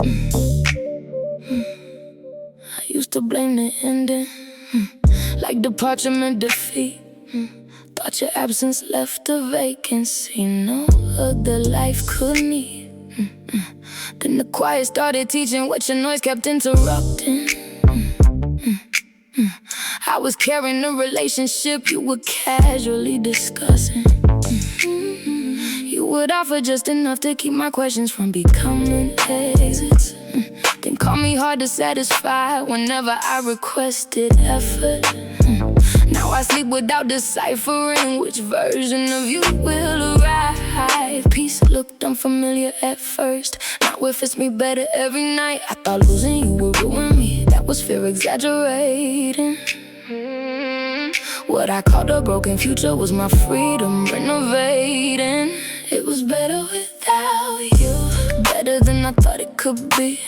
I used to blame the ending, like departure meant defeat. Thought your absence left a vacancy no other life could need. Then the choir started teaching what your noise kept interrupting. I was carrying a relationship you were casually discussing. You would offer just enough to keep my questions from becoming exits. Then call me hard to satisfy whenever I requested effort. Now I sleep without deciphering which version of you will arrive. Peace looked unfamiliar at first, now it fits me better every night. I thought losing you would ruin me, that was fear exaggerating. What I called a broken future was my freedom renovating. It was better without you, better than I thought it could be.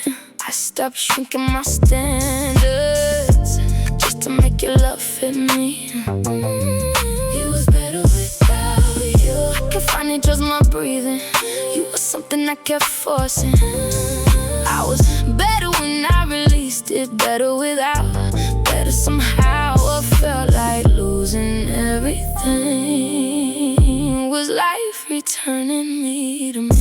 I stopped shrinking my standards just to make your love fit me. It was better without you. I could finally trust my breathing. You were something I kept forcing. I was better when I released it, better without. Better somehow, I felt like losing everything. Was life returning me to me?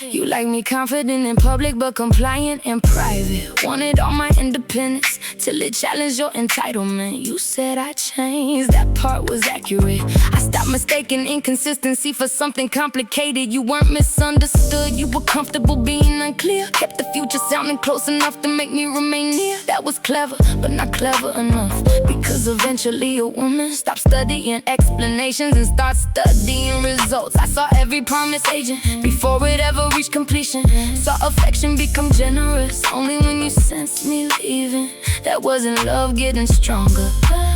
You like me confident in public but compliant in private. Wanted all my independence till it challenged your entitlement. You said I changed, that part was accurate. I stopped mistaking inconsistency for something complicated. You weren't misunderstood, you were comfortable being unclear. Kept the future sounding close enough to make me remain near. That was clever, but not clever enough. Because eventually a woman stopped studying explanations and started studying results. I saw every promise agent before it ever reached completion. Saw affection become generous only when you sensed me leaving. That wasn't love getting stronger,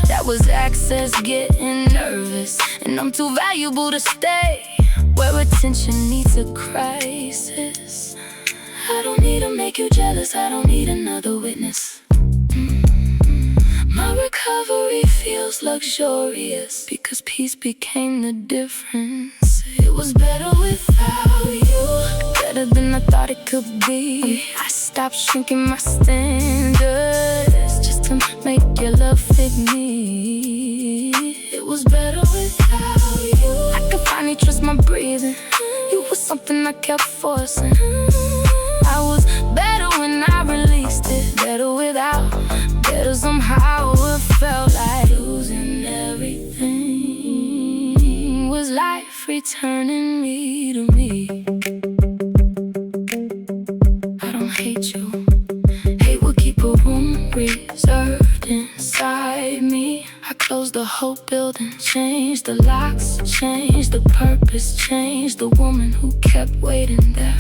that was access getting nervous. And I'm too valuable to stay where attention needs a crisis. I don't need to make you jealous, I don't need another witness. My recovery feels luxurious because peace became the difference. It was better without you, better than I thought it could be. I stopped shrinking my standards just to make your love fit me. It was better without you. I could finally trust my breathing. You were something I kept forcing. I was better when I released it, better without. Better somehow, it felt like losing everything. Was life returning me to me? I don't hate you. Hate will keep a room reserved inside me. I closed the whole building, changed the locks, changed the purpose, changed the woman who kept waiting there.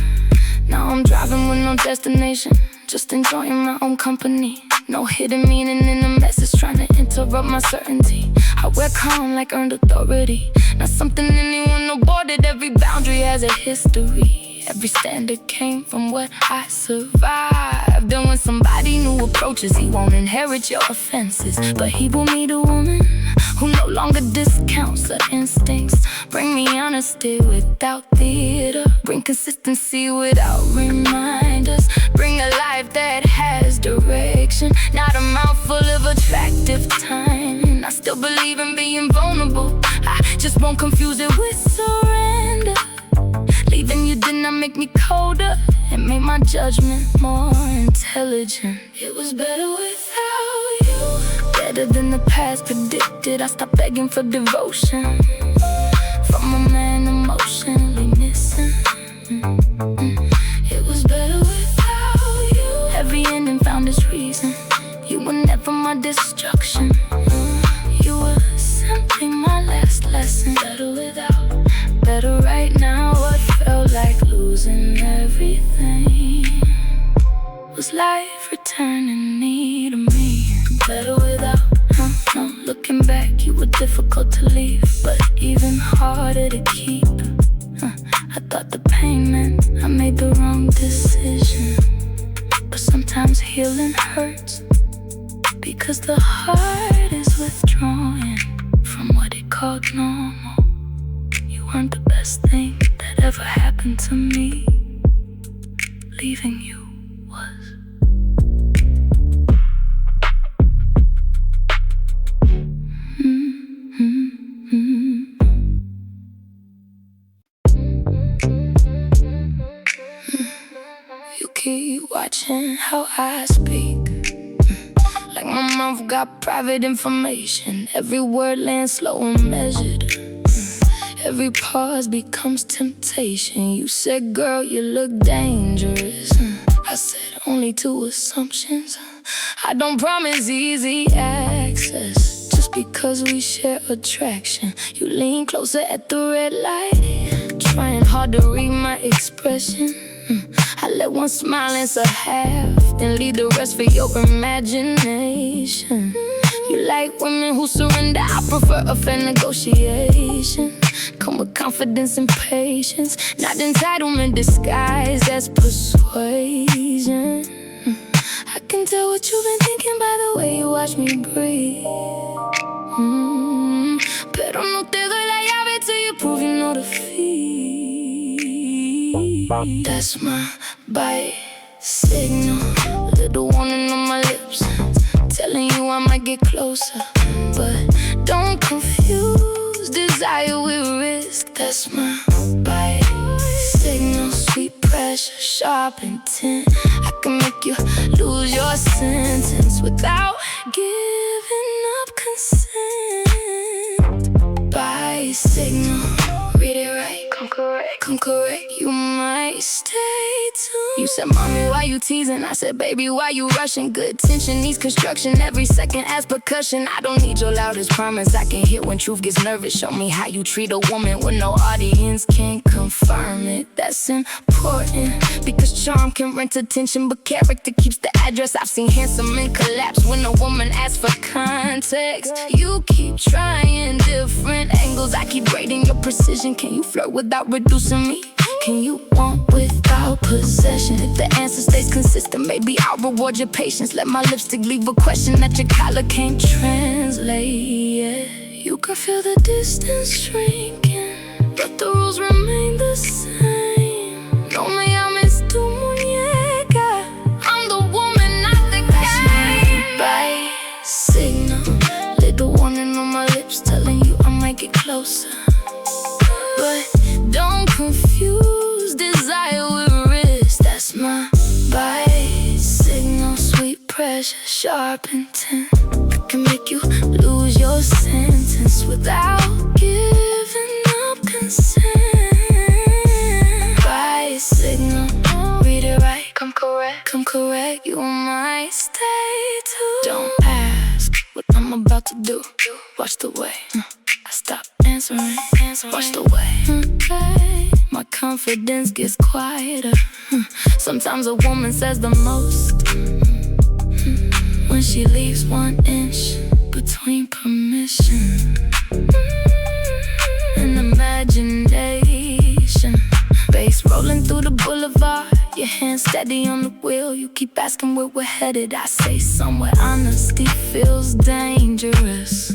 Now I'm driving with no destination, just enjoying my own company. No hidden meaning in the message trying to interrupt my certainty. I wear calm like earned authority, not something anyone aborted. Every boundary has a history, every standard came from what I survived. And when somebody new approaches, he won't inherit your offenses, but he will meet a woman who no longer discounts her instincts. Bring me honesty without theater, bring consistency without reminders. Bring a life that has direction, not a mouthful of attractive time. I still believe in being vulnerable, I just won't confuse it with surrender. Leaving you did not make me colder, it made my judgment more intelligent. It was better without you, better than the past predicted. I stopped begging for devotion from a man emotionally missing. It was better without you. Every ending found its reason. You were never my destruction. You were simply my last lesson. Better without, better right now. What felt like losing everything was life returning me to me. Better without, no, looking back, you were difficult to leave, but even harder to keep. I thought the pain meant I made the wrong decision, but sometimes healing hurts because the heart is withdrawing from what it called normal. You weren't the best thing that ever happened to me. leaving you was. You keep watching how I speak, like my mouth got private information. Every word lands slow and measured. Every pause becomes temptation. You said, girl, you look dangerous. I said, only two assumptions. I don't promise easy access, just because we share attraction. You lean closer at the red light, trying hard to read my expression. I let one smile answer half, then leave the rest for your imagination. You like women who surrender, I prefer a fair negotiation. Come with confidence and patience, not entitlement disguised as persuasion. I can tell what you've been thinking by the way you watch me breathe. Pero no te doy la llave till you prove you know the fee. That's my bite signal, little warning on my lips, telling you I might get closer. But don't confuse desire with risk. That's my bite signal, sweet pressure, sharp intent. I can make you lose your sentence without giving up consent. Bite signal, read it right, come correct, you might stay tuned. You said, mommy, why you teasing? I said, baby, why you rushing? Good tension needs construction, every second adds percussion. I don't need your loudest promise, I can hear when truth gets nervous. Show me how you treat a woman when no audience can confirm it. That's important, because charm can rent attention, but character keeps the address. I've seen handsome men collapse when a woman asks for context. You keep trying different angles, I keep grading your precision. Can you flirt without reducing me? Can you want without possession? If the answer stays consistent, maybe I'll reward your patience. Let my lipstick leave a question that your collar can't translate. Yeah. You can feel the distance shrinking, but the rules remain the same. No me llames tu muñeca, I'm the woman, not the game. Bite signal, little warning on my lips, telling you I might get closer. But don't confuse desire with risk. That's my bite signal, sweet pressure, sharp intent. I can make you lose your sentence without giving up consent. Bite signal, read it right, come correct, you might stay too. Don't ask what I'm about to do, watch the way I stop answering. Watch the way my confidence gets quieter. Sometimes a woman says the most when she leaves 1 inch between permission and imagination. Bass rolling through the boulevard, your hands steady on the wheel. You keep asking where we're headed, I say somewhere honesty feels dangerous.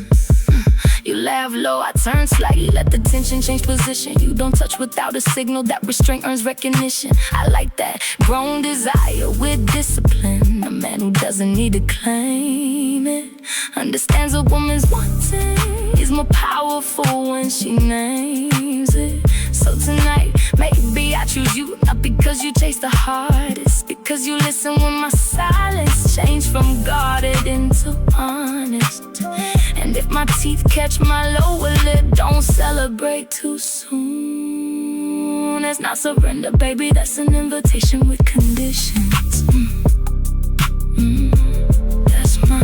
You laugh low, I turn slightly, let the tension change position. You don't touch without a signal, that restraint earns recognition. I like that grown desire with discipline. A man who doesn't need to claim it, understands a woman's wanting, is more powerful when she names it. So tonight, maybe I choose you, not because you chase the hardest, because you listen when my silence changed from guarded into honest. And if my teeth catch my lower lip, don't celebrate too soon. That's not surrender, baby, that's an invitation with conditions. That's my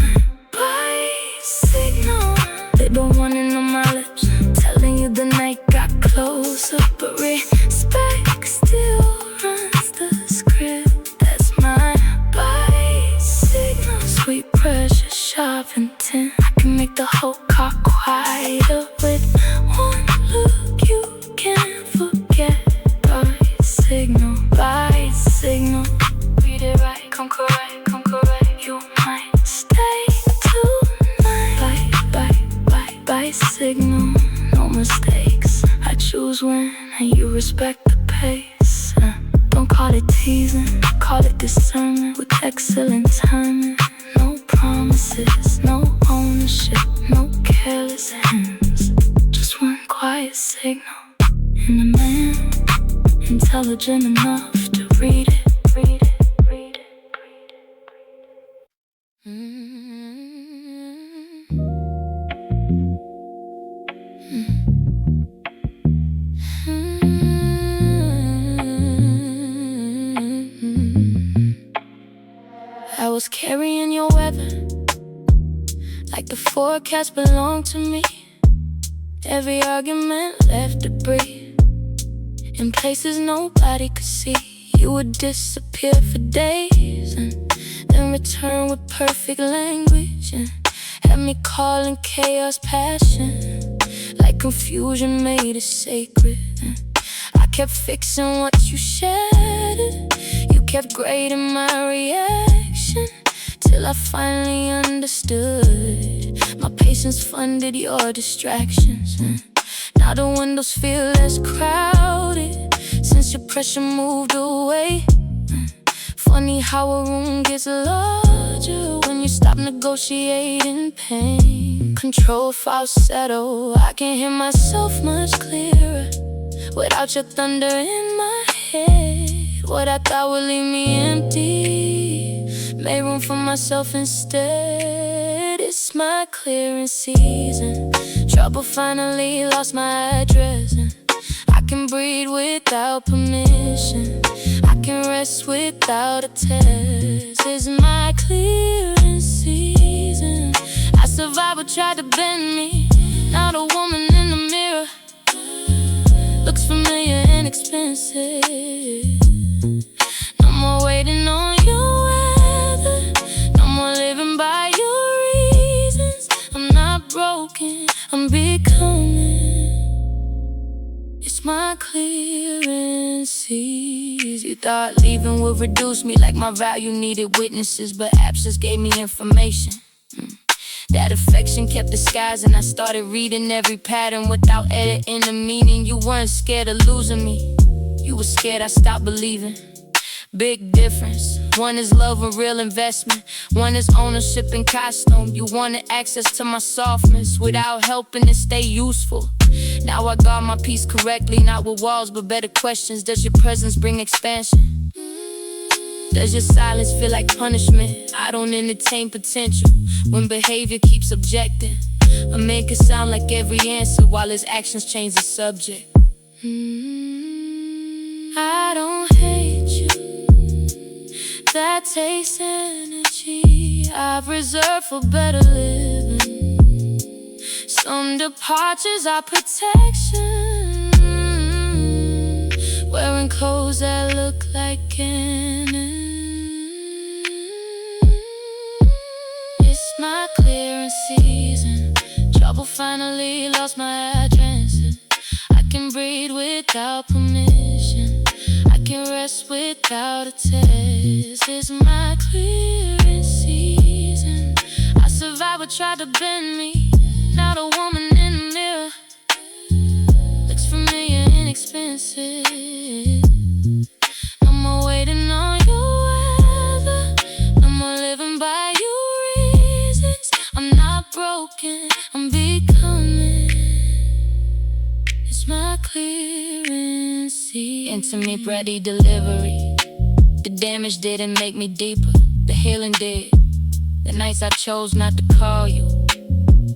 bite signal, little warning on my lips, telling you the night got closer, but respect still runs the script. That's my bite signal, sweet pressure, sharp intent. I can make the whole car quieter with one look you can't forget. Bite signal, read it right, come it teasing, call it discernment with excellent timing. No promises, no ownership, no careless hands. Just one quiet signal, and a man intelligent enough to read it. I was carrying your weather like the forecast belonged to me. Every argument left debris in places nobody could see. You would disappear for days and then return with perfect language, and had me calling chaos passion, like confusion made it sacred. I kept fixing what you shattered, you kept grading my reaction, till I finally understood. My patience funded your distractions. Now the windows feel less crowded since your pressure moved away. Funny how a room gets larger when you stop negotiating pain. Control falsetto, I can hear myself much clearer without your thunder in my head. What I thought would leave me empty made room for myself instead. It's my clearing season. Trouble finally lost my address, and I can breathe without permission. I can rest without a test. It's my clearing season. I survived what tried to bend me. Now the woman in the mirror looks familiar and expensive. No more waiting on your weather, no more living by your reasons. I'm not broken, I'm becoming. It's my clearance seas. You thought leaving would reduce me, like my value needed witnesses, but absence gave me information. That affection kept disguising. I started reading every pattern without editing the meaning. You weren't scared of losing me, you were scared I stopped believing. Big difference. One is love and real investment, one is ownership and costume. You wanted access to my softness without helping it stay useful. Now I guard my peace correctly, not with walls but better questions. Does your presence bring expansion? Does your silence feel like punishment? I don't entertain potential when behavior keeps objecting. A man can sound like every answer while his actions change the subject. I don't hate you, that takes energy I've reserved for better living. Some departures are protection, wearing clothes that look like canon. It's my clearing season. Trouble finally lost my address. I can breathe without permission, I can rest without a test. It's my clearing season. I survived what tried to bend me. Now the woman in the mirror looks familiar and expensive. No more waiting on your weather, no more living by your reasons. I'm not broken, I'm becoming. It's my clearance season. Intimate, ready delivery. The damage didn't make me deeper, the healing did. The nights I chose not to call you,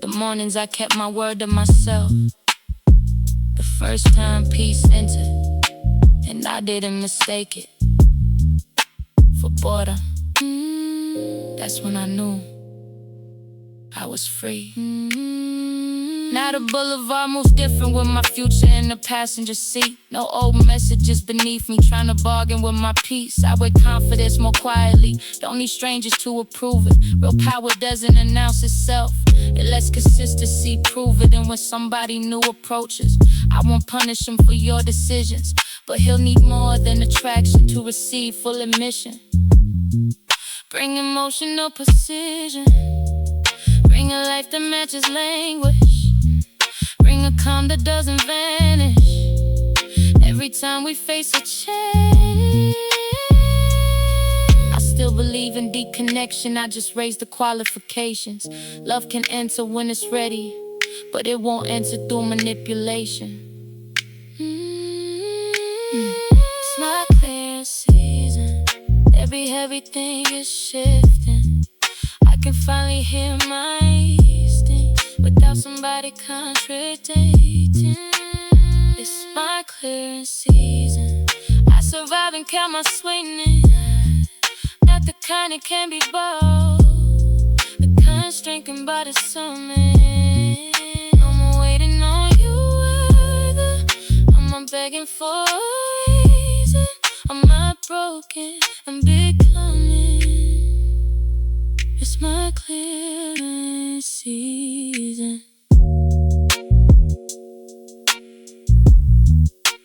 the mornings I kept my word to myself. The first time peace entered, and I didn't mistake it for boredom. That's when I knew I was free. Now the boulevard moves different with my future in the passenger seat. No old messages beneath me, trying to bargain with my peace. I wear confidence more quietly, don't need strangers to approve it. Real power doesn't announce itself, it lets consistency prove it. And when somebody new approaches, I won't punish him for your decisions, but he'll need more than attraction to receive full admission. Bring emotional precision, bring a life that matches language, bring a calm that doesn't vanish every time we face a change. still believe in deep connection. I just raise the qualifications. Love can enter when it's ready, but it won't enter through manipulation. It's my clear season. Everything is shifting. I can finally hear my instincts without somebody contradicting. It's my clearing season. I survive and count my sweetness. Not the kind that can be bought, the kind strengthened by the summit. I'm waiting on you, either. I'm begging for a reason. I'm not broken, I'm becoming. It's my clearing season.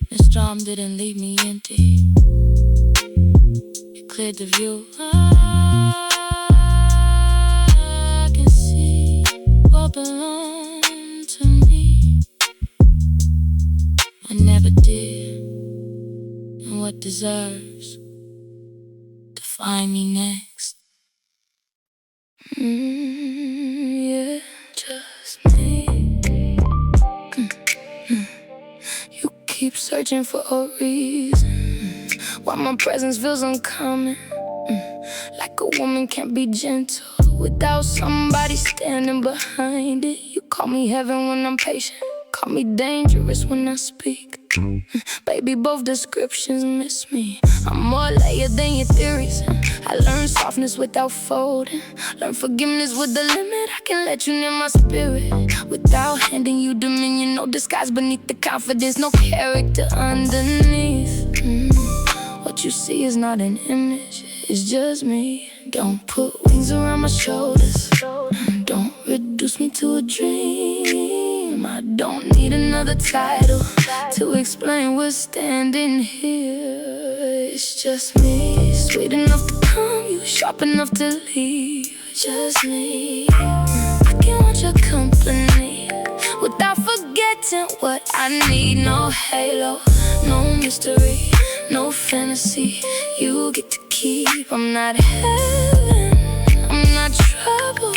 This storm didn't leave me empty. It cleared the view. I can see what belonged to me. I never did, and what deserves to find me next. Yeah, just me. You keep searching for a reason why my presence feels uncommon. Like a woman can't be gentle without somebody standing behind it. You call me heaven when I'm patient, call me dangerous when I speak. Baby, both descriptions miss me. I'm more layered than your theories. I learned softness without folding, learn forgiveness with the limit. I can let you near my spirit without handing you dominion. No disguise beneath the confidence, no character underneath. What you see is not an image, it's just me. Don't put wings around my shoulders, don't reduce me to a dream. I don't need another title to explain what's standing here. It's just me, sweet enough to calm you, sharp enough to leave. Just me. I can want your company without forgetting what I need. No halo, no mystery, no fantasy. You get to keep. I'm not heaven, I'm not trouble.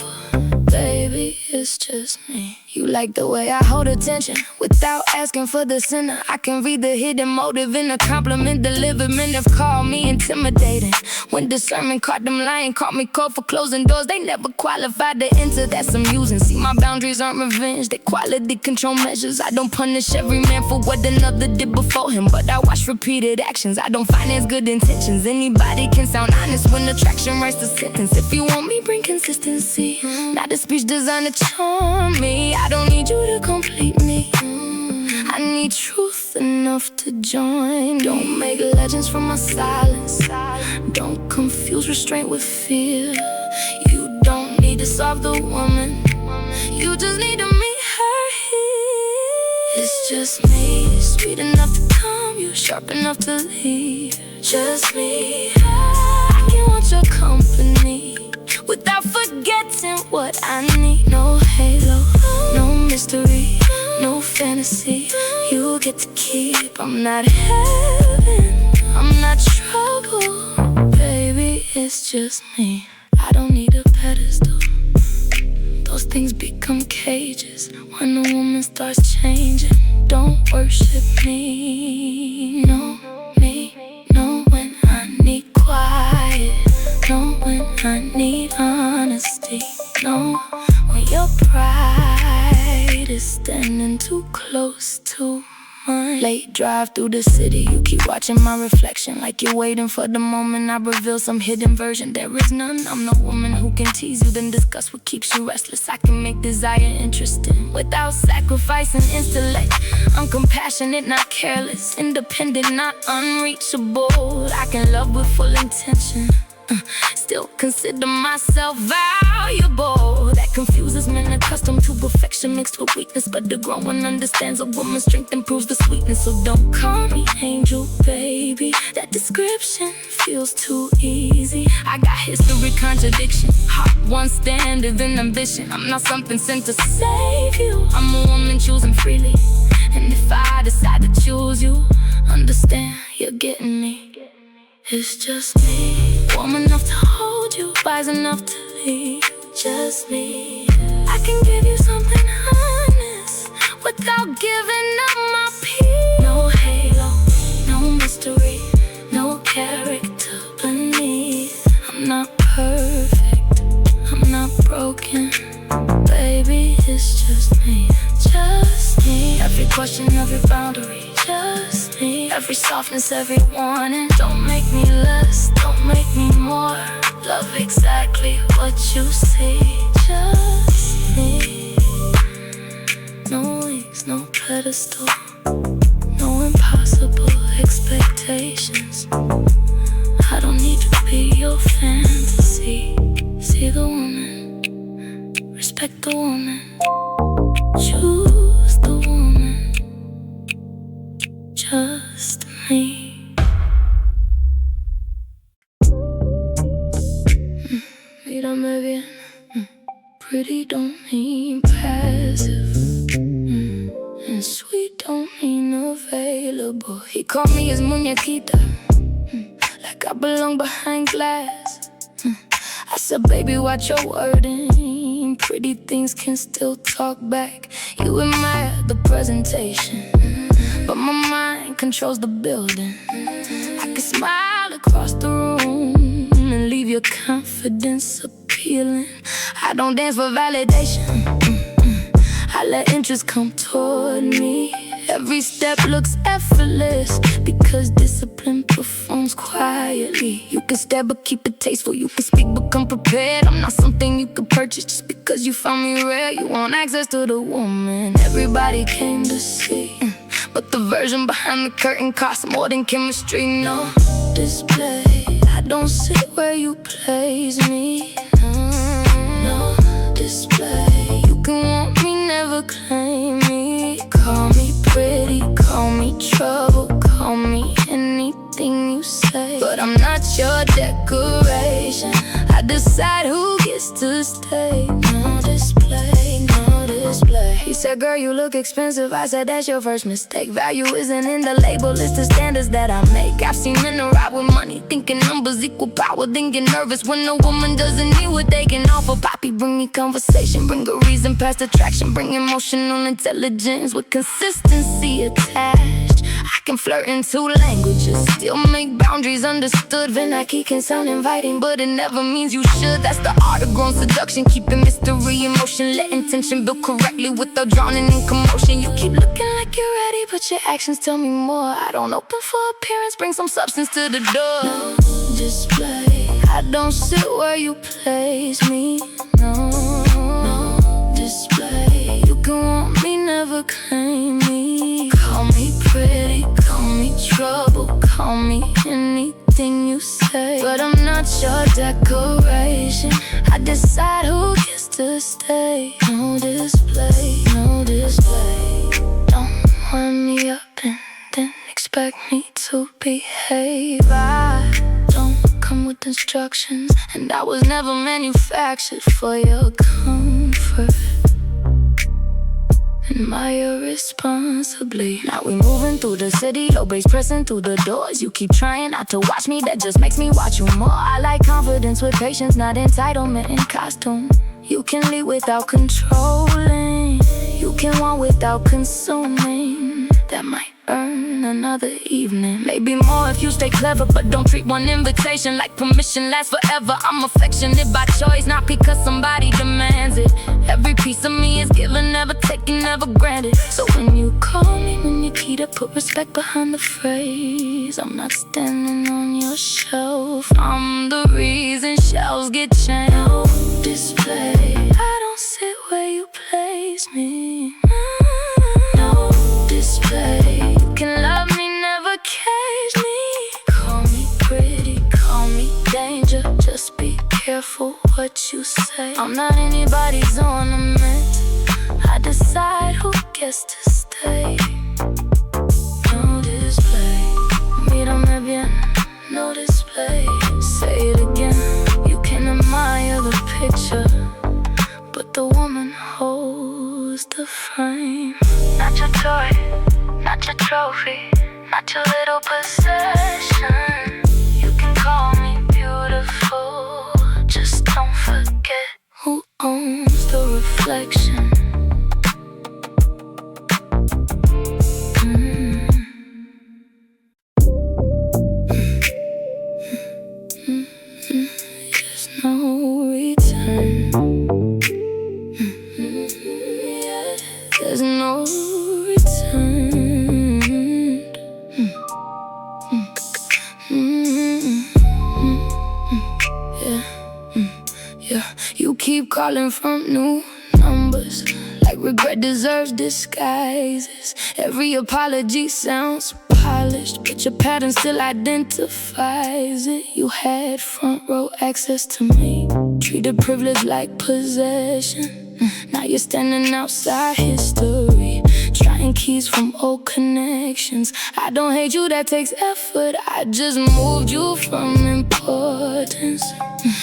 Baby, it's just me. You like the way I hold attention without asking for the center. I can read the hidden motive in a compliment delivered. Men have called me intimidating when discernment caught them lying. Caught me cold for closing doors they never qualified to enter. That's amusing. See, my boundaries aren't revenge, they quality control measures. I don't punish every man for what another did before him, but I watch repeated actions. I don't finance good intentions. Anybody can sound honest when attraction writes the sentence. If you want me, bring consistency, not a speech designed to charm me. I don't need you to complete me, I need truth enough to join. Don't make legends from my silence, don't confuse restraint with fear. You don't need to solve the woman, you just need to meet her here. It's just me, sweet enough to calm you, sharp enough to leave. Just me. I can want your company without forgetting what I need. No halo, no mystery, no fantasy. You get to keep. I'm not heaven, I'm not trouble. Baby, it's just me. I don't need a pedestal, those things become cages when a woman starts changing. Don't worship me, no, me, no when I need quiet, no when I need honesty, no when your pride is standing too close to mine. Late drive through the city, you keep watching my reflection like you're waiting for the moment I reveal some hidden version. There is none. I'm the woman who can tease you, then discuss what keeps you restless. I can make desire interesting without sacrificing intellect. I'm compassionate, not careless, independent, not unreachable. I can love with full intention, still consider myself valuable. That confuses men accustomed to perfection mixed with weakness, but the grown one understands a woman's strength improves the sweetness. So don't call me angel, baby, that description feels too easy. I got history, contradiction, heart one standard than ambition. I'm not something sent to save you, I'm a woman choosing freely. And if I decide to choose you, understand you're getting me. It's just me. warm enough to hold you, wise enough to lead. Just me. I can give you something honest without giving up my peace. No halo, no mystery, no character beneath. I'm not perfect, I'm not broken. Baby, it's just me, just me. Every question, every boundary, just me. Every softness, every warning. Don't make me less, don't make me more. Love exactly what you see, just me. No wings, no pedestal, no impossible expectations. I don't need to be your fantasy. See the woman, respect the woman, choose the woman, just me. Mírame bien, pretty don't mean passive, and sweet don't mean available. He called me his muñequita, like I belong behind glass. I said, baby, watch your wording. Pretty things can still talk back. You admire the presentation, but my mind controls the building. I can smile across the room and leave your confidence appealing. I don't dance for validation, I let interest come toward me. Every step looks effortless because discipline performs quietly. You can stare but keep it tasteful. You can speak but come prepared. I'm not something you can purchase just because you found me rare. You want access to the woman everybody came to see, but the version behind the curtain costs more than chemistry. No display, I don't sit where you place me. No display, you can want me, never claim me. Call me pretty, call me trouble, call me anything you say, but I'm not your decoration. I decide who gets to stay. No display, no display. He said, girl, you look expensive. I said, that's your first mistake. Value isn't in the label, it's the standards that I make. I've seen men arrive with money, thinking numbers equal power, then get nervous when a woman doesn't need what they can offer. Poppy, bring me conversation, bring a reason past attraction, bring emotional intelligence with consistency attached. I can flirt in 2 languages, still make boundaries understood. Venaki can sound inviting, but it never means you should. That's the art of grown seduction, keeping mystery in motion, letting tension build correctly without drowning in commotion. You keep looking like you're ready, but your actions tell me more. I don't open for appearance, bring some substance to the door. No display, I don't sit where you place me. No display, you can want me, never claim me. Call me pretty, call me trouble, call me anything you say, but I'm not your decoration. I decide who gets to stay. No display, no display. Don't wind me up and then expect me to behave. I don't come with instructions, and I was never manufactured for your comfort. Admire responsibly. Now we moving through the city, low bass pressing through the doors. You keep trying not to watch me, that just makes me watch you more. I like confidence with patience, not entitlement in costume. You can lead without controlling, you can want without consuming. That might earn another evening, maybe more if you stay clever, but don't treat one invitation like permission lasts forever. I'm affectionate by choice, not because somebody demands it. Every piece of me is given, never taken, never granted. So when you call me Nikita, put respect behind the phrase. I'm not standing on your shelf, I'm the reason shelves get changed. No display, I don't sit where you place me. No display, you can love me, never cage me. Call me pretty, call me danger, just be careful what you say. I'm not anybody's ornament, I decide who gets to stay. No display, mírame bien, no display. Say it again, you can admire the picture, but the woman holds the frame. Not your toy, not your trophy, not your little possession. You can call me beautiful, keep calling from new numbers, like regret deserves disguises. Every apology sounds polished, but your pattern still identifies it. You had front row access to me, treated privilege like possession. Now you're standing outside history, trying keys from old connections. I don't hate you, that takes effort. I just moved you from importance.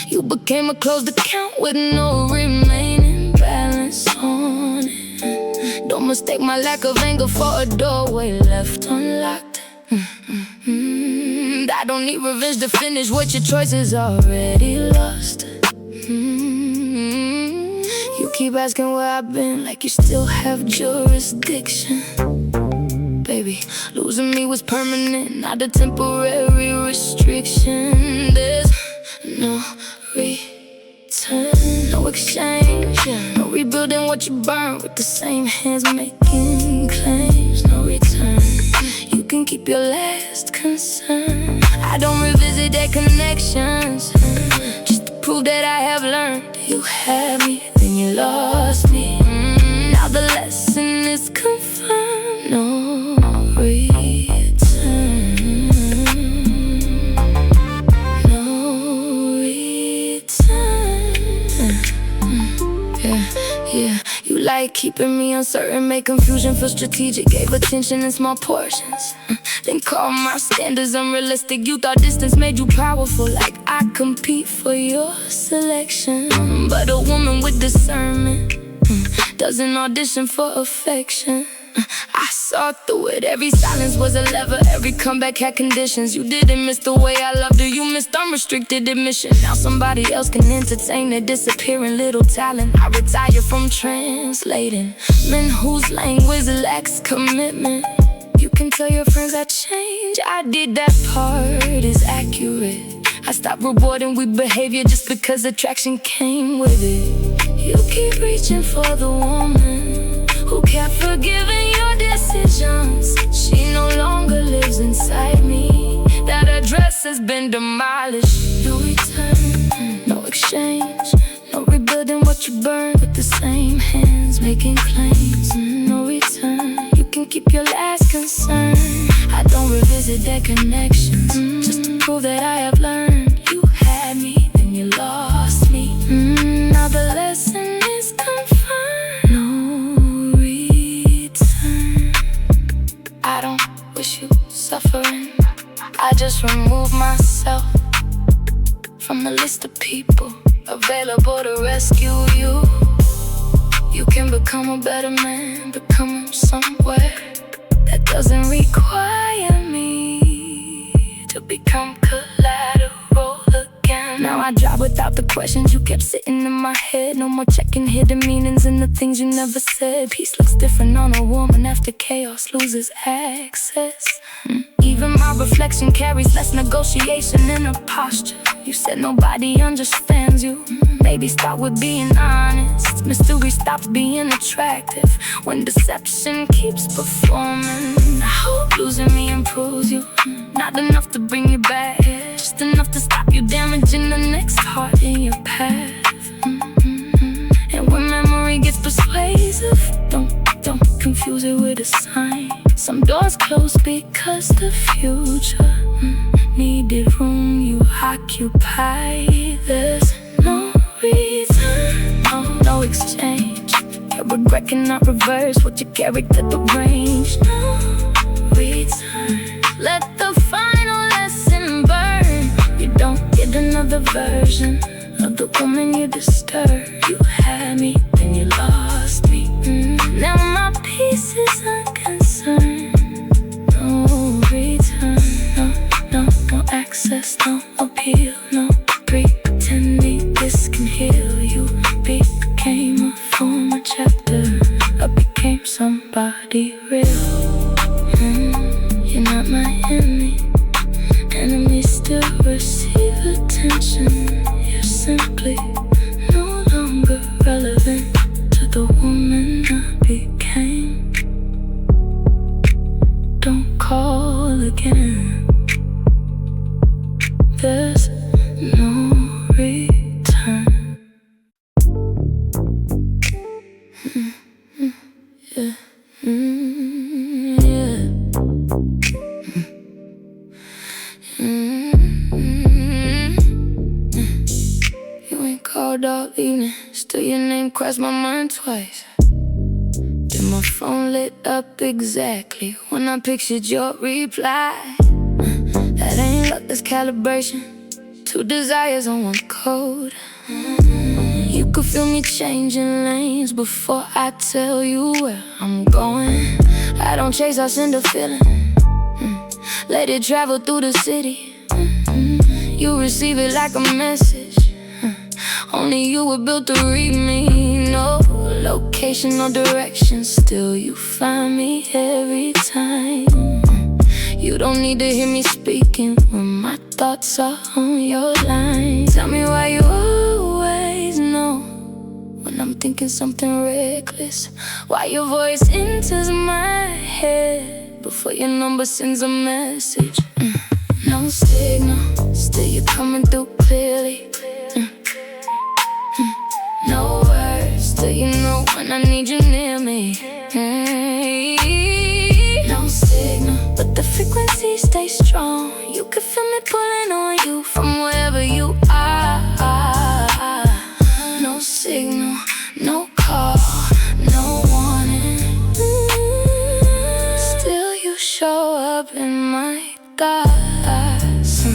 You became a closed account with no remaining balance on it. Don't mistake my lack of anger for a doorway left unlocked. I don't need revenge to finish what your choices already lost. You keep asking where I've been, like you still have jurisdiction. Baby, losing me was permanent, not a temporary restriction. There's no return, no exchange, no rebuilding what you burned with the same hands making claims. No return, you can keep your last concern. I don't revisit their connections, just to prove that I have learned. You had me, then you lost me. Now the lesson is confirmed. No return, no return. Yeah, you like keeping me uncertain, make confusion feel strategic, gave attention in small portions, then call my standards unrealistic. You thought distance made you powerful, like I compete for your selection. But a woman with discernment doesn't audition for affection. I saw through it, every silence was a lever, every comeback had conditions. You didn't miss the way I loved her, you missed unrestricted admission. Now somebody else can entertain their disappearing little talent. I retire from translating men whose language lacks commitment. You can tell your friends I changed, I did that part, is accurate. I stopped rewarding weak behavior just because attraction came with it. You keep reaching for the woman who kept forgiving your decisions. She no longer lives inside me, that address has been demolished. No return, no exchange, no rebuilding what you burned with the same hands making claims. No return, you can keep your last concern. I don't revisit their connections, just to prove that I have learned. You had me, then you lost me. Now the lesson is confirmed. No return. I don't wish you suffering, I just remove myself from the list of people available to rescue you. You can become a better man, become somewhere that doesn't require me to become collateral again. Now I drive without the questions you kept sitting in my head. No more checking hidden meanings in the things you never said. Peace looks different on a woman after chaos loses access. Even my reflection carries less negotiation in her posture. You said nobody understands you. Maybe start with being honest. Mystery stops being attractive when deception keeps performing. I hope losing me improves you, not enough to bring you back, just enough to stop you damaging the next heart in your path. And when memory gets persuasive, don't confuse it with a sign. Some doors close because the future needed room you occupy. There's no return, no exchange. Your regret cannot reverse what your character deranged. No return, let the final lesson burn. You don't get another version of the woman you disturbed. You had me, then you lost me. Now my peace is unconcerned. No return, no access, no appeal, no pretending this can heal. You became a former chapter, I became somebody real. You're not my enemy, enemies still receive attention. You're simply no longer relevant to the woman I became. Don't call again. There's no return. out all evening, still your name crossed my mind twice. Then my phone lit up exactly when I pictured your reply. That ain't luck, that's calibration. Two desires on one code. You could feel me changing lanes before I tell you where I'm going. I don't chase, I send a feeling. Let it travel through the city. You receive it like a message. Only you were built to read me. No location, no direction, still you find me every time. You don't need to hear me speaking when my thoughts are on your line. Tell me why you always know when I'm thinking something reckless. Why your voice enters my head before your number sends a message. No signal, still you're coming through clearly. No words, still you know when I need you near me. No signal, but the frequency stays strong. You can feel me pulling on you from wherever you are. No signal, no call, no warning. Still you show up in my thoughts.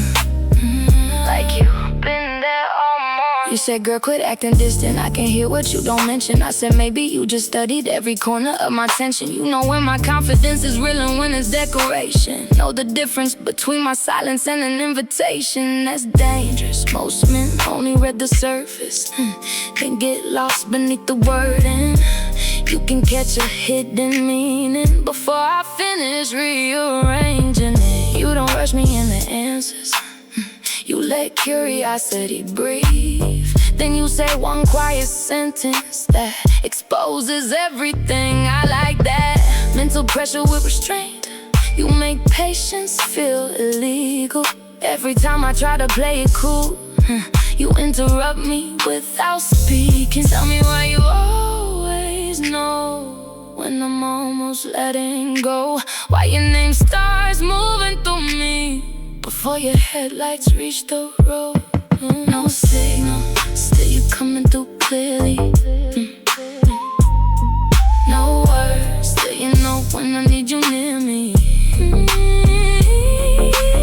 Like you've been there all morning. You said, girl, quit acting distant, I can hear what you don't mention. I said, maybe you just studied every corner of my tension. You know when my confidence is real and when it's decoration. Know the difference between my silence and an invitation. That's dangerous, most men only read the surface, then get lost beneath the wording. You can catch a hidden meaning before I finish rearranging it. You don't rush me in the answers, you let curiosity breathe. Then you say one quiet sentence that exposes everything. I like that. Mental pressure with restraint. You make patience feel illegal. Every time I try to play it cool, you interrupt me without speaking. Tell me why you always know when I'm almost letting go. Why your name starts moving through me before your headlights reach the road. No signal, still you coming through clearly. No words, still you know when I need you near me.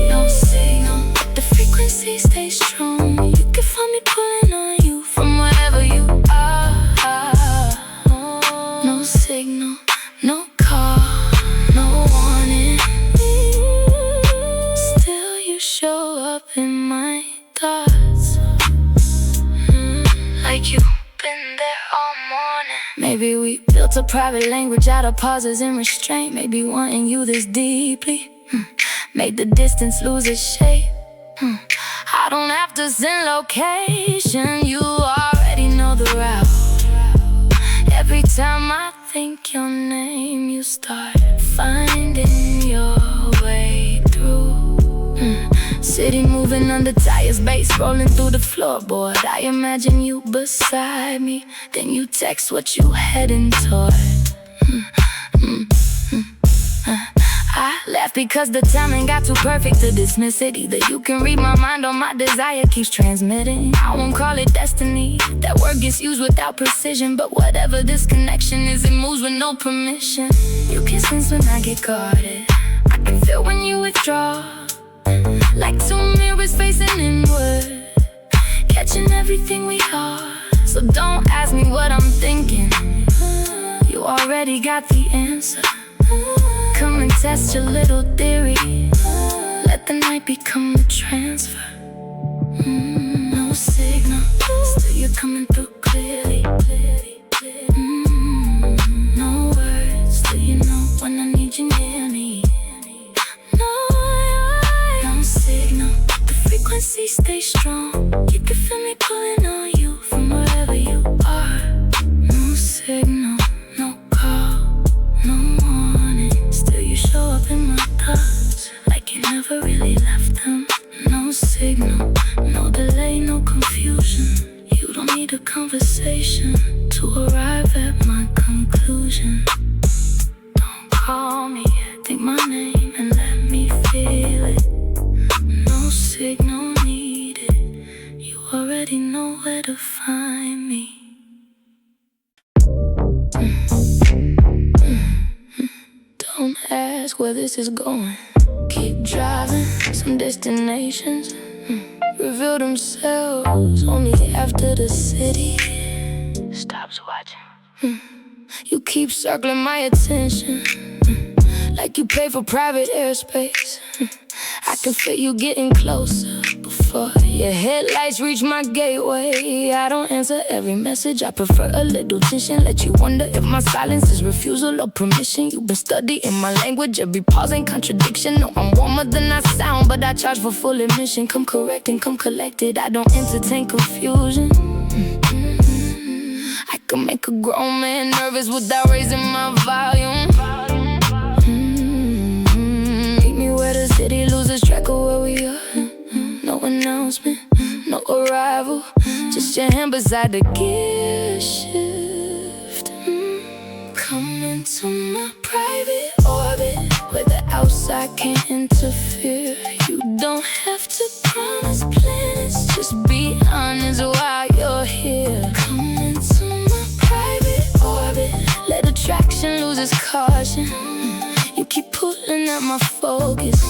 No signal, but the frequency stays strong. You can find me pulling on you from wherever you are. No signal, no call, no warning. Still you show up in my thoughts. Like you've been there all morning. Maybe we built a private language out of pauses and restraint. Maybe wanting you this deeply made the distance lose its shape. I don't have to send location, you already know the route. Every time I think your name, you start finding your way through. City moving under tires, bass rolling through the floorboard. I imagine you beside me, then you text what you heading toward. I laugh because the timing got too perfect to dismiss it. Either you can read my mind or my desire keeps transmitting. I won't call it destiny, that word gets used without precision. But whatever this connection is, it moves with no permission. You can sense when I get guarded, I can feel when you withdraw. Like two mirrors facing inward, catching everything we are. So don't ask me what I'm thinking, you already got the answer. Come and test your little theory, let the night become the transfer. No signal, still you're coming through clearly. No words, still you know when I need you near me. No signal, the frequency stays strong. You can feel me pulling on you from wherever you are. No signal, no call, no warning. Still you show up in my thoughts like you never really left them. No signal, no delay, no confusion. You don't need a conversation to arrive at my conclusion. Don't call me, think my name and let me feel it. No signal needed, you already know where to find where this is going. Keep driving, some destinations reveal themselves only after the city stops watching. You keep circling my attention like you pay for private airspace. I can feel you getting closer before your headlights reach my gateway. I don't answer every message, I prefer a little tension. Let you wonder if my silence is refusal or permission. You've been studying my language, every pause ain't contradiction. No, I'm warmer than I sound, but I charge for full admission. Come correct and come collected, I don't entertain confusion. I can make a grown man nervous without raising my volume. Meet me where the city loses track of where we are. No announcement, no arrival, just your hand beside the gear shift. Come into my private orbit where the outside can't interfere. You don't have to promise plans, just be honest while you're here. Come into my private orbit, let attraction lose its caution. You keep pulling at my focus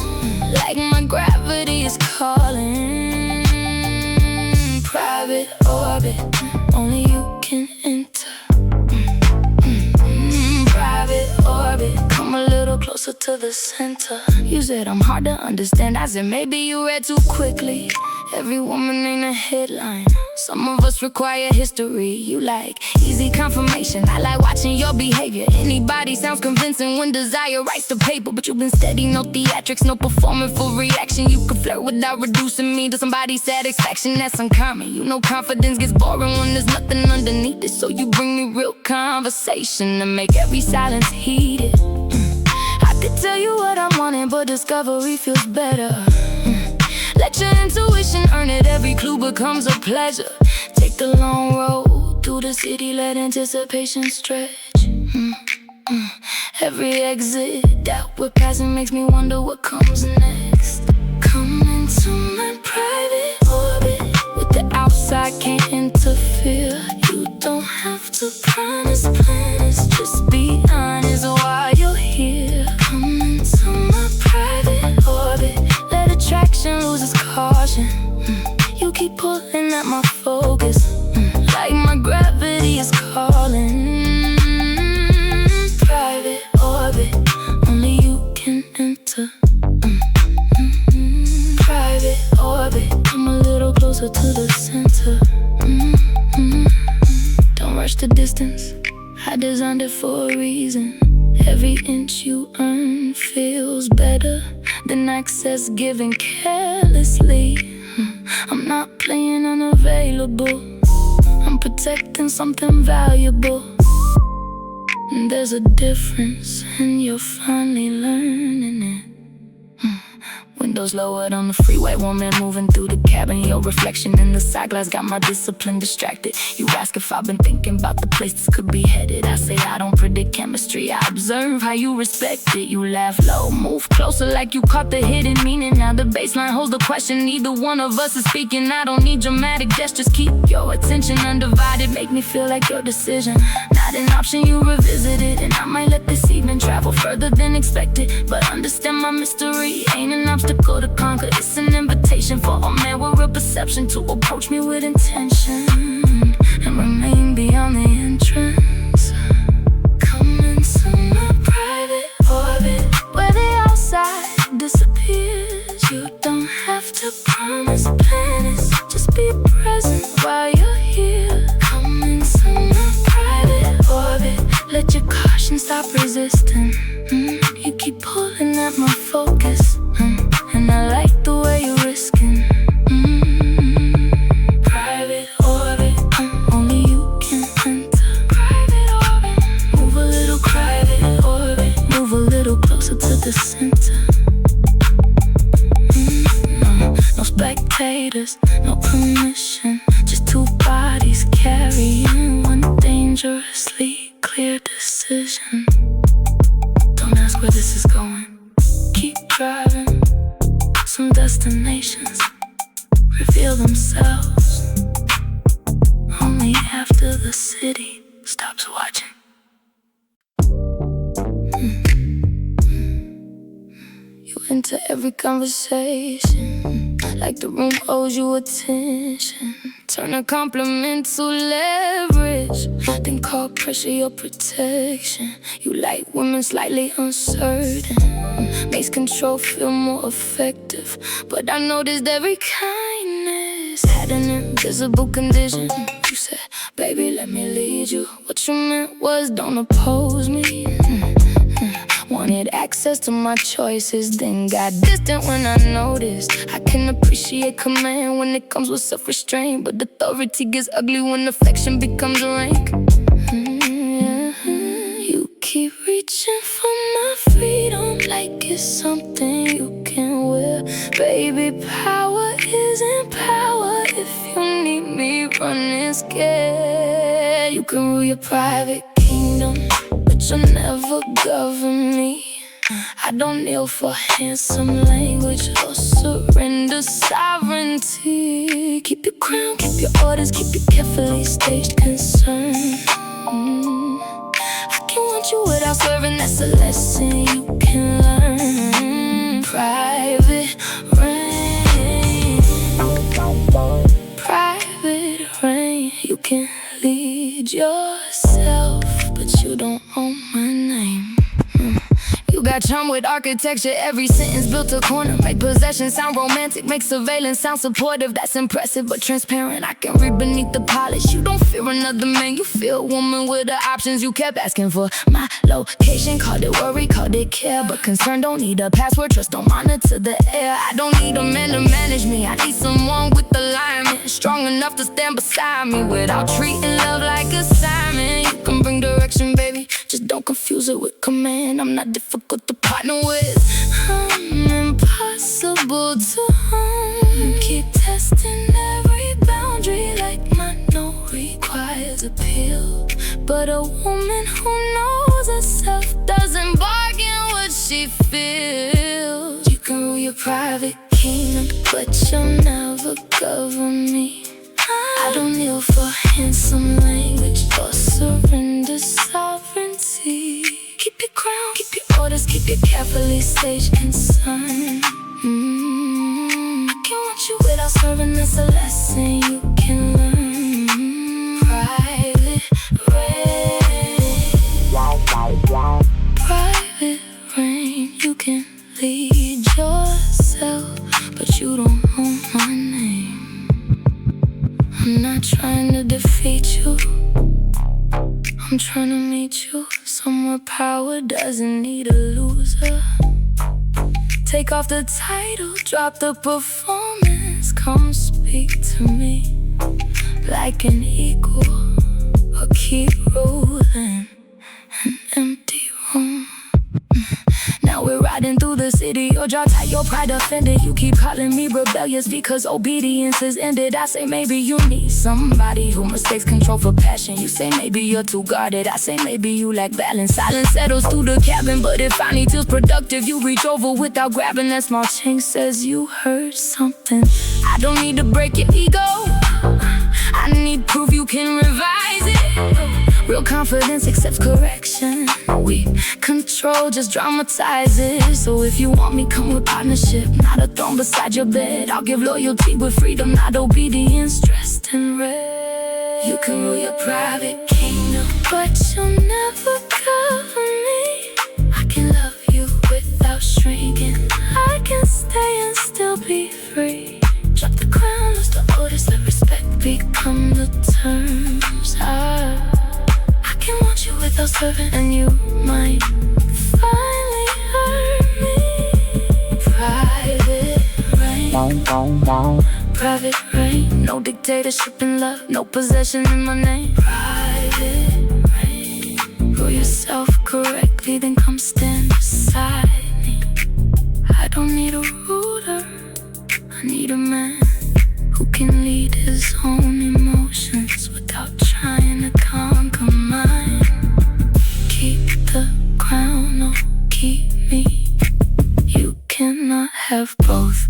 like my gravity is calling. Private orbit, only you can enter. Private orbit, come a little closer to the center. You said I'm hard to understand, I said maybe you read too quickly. Every woman ain't a headline, some of us require history. You like easy confirmation, I like watching your behavior. Anybody sounds convincing when desire writes the paper. But you've been steady, no theatrics, no performing for reaction. You can flirt without reducing me to somebody's satisfaction. That's uncommon, you know confidence gets boring when there's nothing underneath it. So you bring me real conversation to make every silence heated. I could tell you what I'm wanting, but discovery feels better. Let your intuition earn it, every clue becomes a pleasure. Take the long road through the city, let anticipation stretch. Every exit that we're passing makes me wonder what comes next. Come into my private orbit with the outside can't interfere. You don't have to promise plans, just be honest while you're here. Come into my private orbit, let attraction lose its caution. You keep pulling at my focus like my gravity is calling. Private orbit, only you can enter. Private orbit, come a little closer to the center. Don't rush the distance, I designed it for a reason. Every inch you earn feels better than access given carelessly. I'm not playing unavailable, I'm protecting something valuable. There's a difference and you're finally learning it. Windows lowered on the freeway, woman moving through the cabin. Your reflection in the side glass got my discipline distracted. You ask if I've been thinking about the place this could be headed. I say I don't predict chemistry, I observe how you respect it. You laugh low, move closer like you caught the hidden meaning. Now the baseline holds the question, neither one of us is speaking. I don't need dramatic gestures, keep your attention undivided. Make me feel like your decision, not an option, you revisit it. And I might let this evening travel further than expected, but understand my mystery ain't an obstacle to conquer, it's an invitation for a man with real perception to approach me with intention and remain beyond the entrance. Come into my private orbit where the outside disappears. You don't have to promise plans, just be present while you're here. Come into my private orbit, let your caution stop resisting. You keep pulling at my focus, and I like the way you're risking. Private orbit, only you can enter. Private orbit, move a little private orbit, move a little closer to the center. No spectators, no permission, just two bodies carrying one dangerously clear decision. Don't ask where this is going, keep driving. Some destinations reveal themselves only after the city stops watching. into every conversation, like the room owes you attention. Turn a compliment to leverage, then call pressure your protection. You like women slightly uncertain, makes control feel more effective. But I noticed every kindness had an invisible condition. You said, baby, let me lead you. What you meant was, don't oppose me. Wanted access to my choices, then got distant when I noticed I can appreciate command when it comes with self-restraint, but authority gets ugly when affection becomes rank. You keep reaching for my freedom like it's something you can wear. Baby, power isn't power if you need me running scared. You can rule your private kingdom, but you'll never govern me. I don't kneel for handsome language or surrender sovereignty. Keep your crown, keep your orders, keep your carefully staged concern. I can want you without swerving, that's a lesson you can learn. Private reign, private reign. You can lead yourself, but you don't own my name. You got charm with architecture, every sentence built a corner. Make possession sound romantic, make surveillance sound supportive. That's impressive but transparent, I can read beneath the polish. You don't fear another man, you feel a woman with the options you kept asking for. My location, called it worry, called it care, but concern don't need a password, trust don't monitor the air. I don't need a man to manage me, I need someone with alignment, strong enough to stand beside me without treating love like assignment. You can bring direction, baby, just don't confuse it with command. I'm not difficult to partner with, I'm impossible to harm. Keep testing every boundary like my no requires appeal. But a woman who knows herself doesn't bargain what she feels. You can rule your private kingdom, but you'll never govern me. I don't kneel for handsome language or surrender sovereignty. Keep your crown, keep your orders, keep your carefully staged concern. I can want you without serving, that's a lesson you can learn. Private reign, private reign. You can lead yourself, but you don't own my name. I'm not trying to defeat you, I'm trying to meet you somewhere power doesn't need a loser. Take off the title, drop the performance, come speak to me like an equal, or keep rolling an empty room. Now we're riding through the city, your jaw tight, your pride offended. You keep calling me rebellious because obedience is ended. I say maybe you need somebody who mistakes control for passion. You say maybe you're too guarded, I say maybe you lack balance. Silence settles through the cabin, but it finally feels productive. You reach over without grabbing, that small change says you heard something. I don't need to break your ego, I need proof you can revise it. Real confidence accepts correction, weak control just dramatizes. So if you want me, come with partnership, not a throne beside your bed. I'll give loyalty with freedom, not obedience dressed in red. You can rule your private kingdom, but you'll never cover me. I can love you without shrinking, I can stay and still be free. Drop the crown, lose the orders, let respect become the terms. I can want you without serving, and you might finally hurt me. Private reign, private reign. No dictatorship in love, no possession in my name. Private reign. Rule yourself correctly, then come stand beside me. I don't need a ruler, I need a man who can lead his own emotions without trying to conquer mine. Keep the crown or keep me, you cannot have both.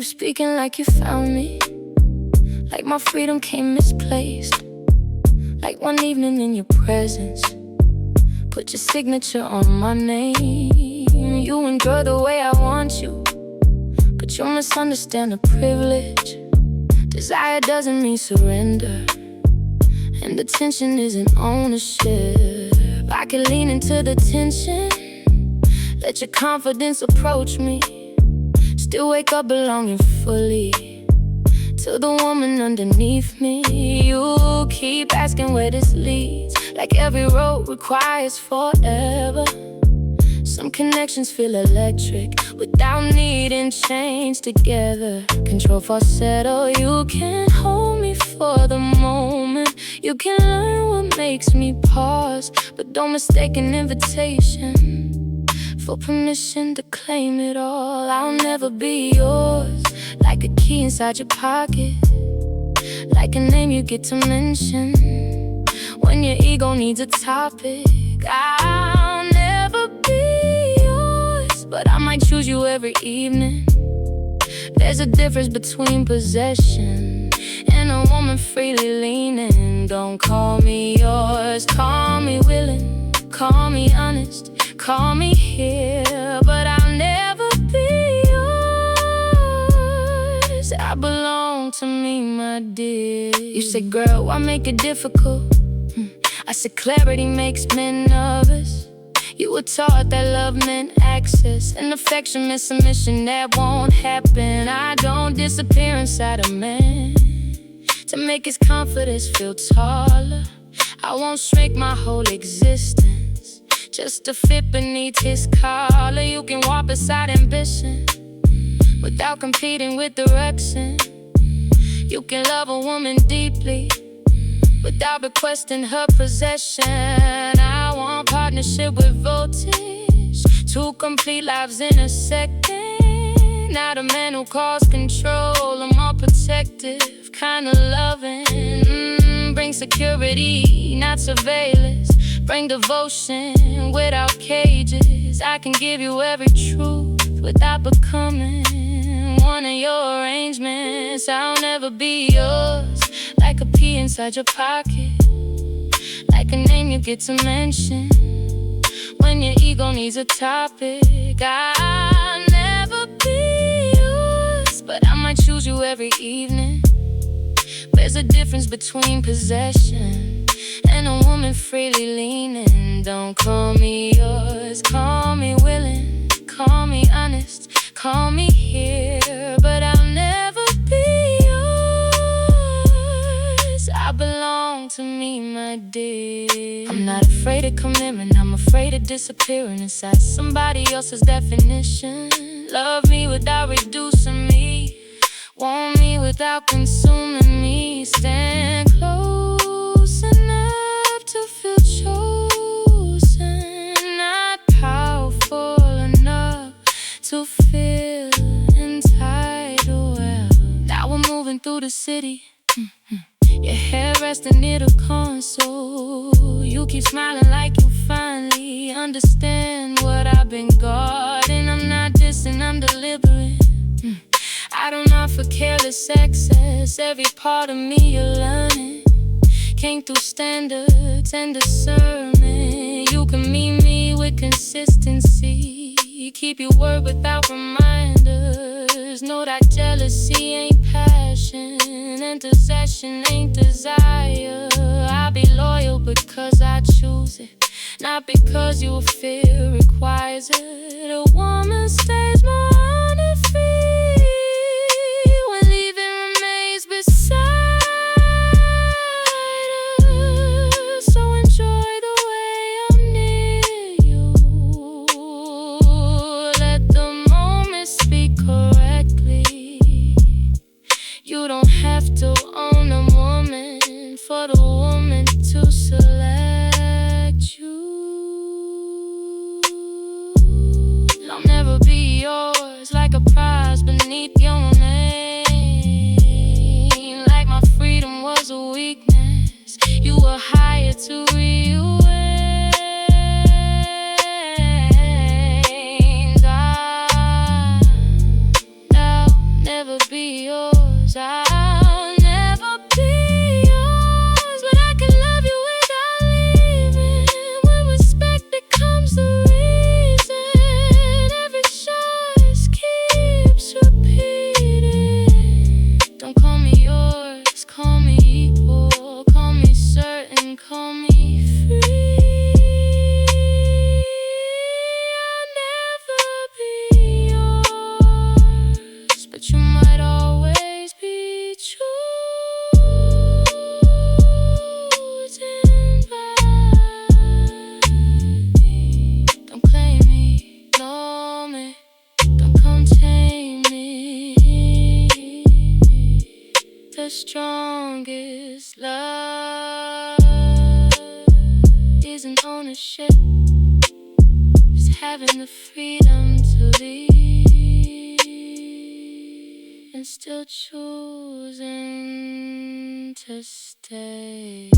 keep speaking like you found me, like my freedom came misplaced, like one evening in your presence put your signature on my name. You enjoy the way I want you, but you'll misunderstand the privilege. Desire doesn't mean surrender, and the tension isn't ownership. I can lean into the tension, let your confidence approach me, still wake up belonging fully to the woman underneath me. You keep asking where this leads, like every road requires forever. Some connections feel electric without needing change together. Control falsetto, you can hold me for the moment. You can learn what makes me pause, but don't mistake an invitation for permission to claim it all. I'll never be yours, like a key inside your pocket, like a name you get to mention when your ego needs a topic. I'll never be yours, but I might choose you every evening. There's a difference between possession and a woman freely leaning. Don't call me yours, call me willing, call me honest, call me here, but I'll never be yours. I belong to me, my dear. You said, girl, why make it difficult? I said, clarity makes men nervous. You were taught that love meant access, and affection meant submission. That won't happen. I don't disappear inside a man to make his confidence feel taller. I won't shrink my whole existence just to fit beneath his collar. You can walk beside ambition without competing with direction. You can love a woman deeply without requesting her possession. I want partnership with voltage, two complete lives in a second. Not a man who calls control, a more protective kind of loving. Bring security, not surveillance. Bring devotion without cages. I can give you every truth without becoming one of your arrangements. I'll never be yours, like a pea inside your pocket, like a name you get to mention when your ego needs a topic. I'll never be yours, but I might choose you every evening. There's a difference between possession and a woman freely leaning. Don't call me yours, call me willing, call me honest, call me here, but I'll never be yours. I belong to me, my dear. I'm not afraid of commitment, I'm afraid of disappearing inside somebody else's definition. Love me without reducing me, want me without consuming me. Stand close enough to feel chosen, not powerful enough to feel entitled. Well, now we're moving through the city, your hair resting near the console. You keep smiling like you finally understand what I've been guarding. I'm not dissing, I'm deliberate. I don't offer careless access. Every part of me you're learning came through standards and discernment. You can meet me with consistency, keep your word without reminders. Know that jealousy ain't passion, and possession ain't desire. I'll be loyal because I choose it, not because your fear requires it. A woman stays more honor free when leaving remains beside her. So enjoy the way I'm near you. Let the moment speak correctly. You don't have to own a woman for the woman to select you. I'll never be yours, like a prize beneath your name. Like my freedom was a weakness, you were hired to rearrange. I'll never I'll never be yours, but I can love you without leaving. When respect becomes the reason, every choice keeps repeating. Don't call me yours, call me equal, call me certain, call me free. I'll never be yours, but you might always be chosen by me. Don't claim me, know me, don't come tame me. The strongest love isn't ownership, it's having the freedom to leave and still choosing to stay.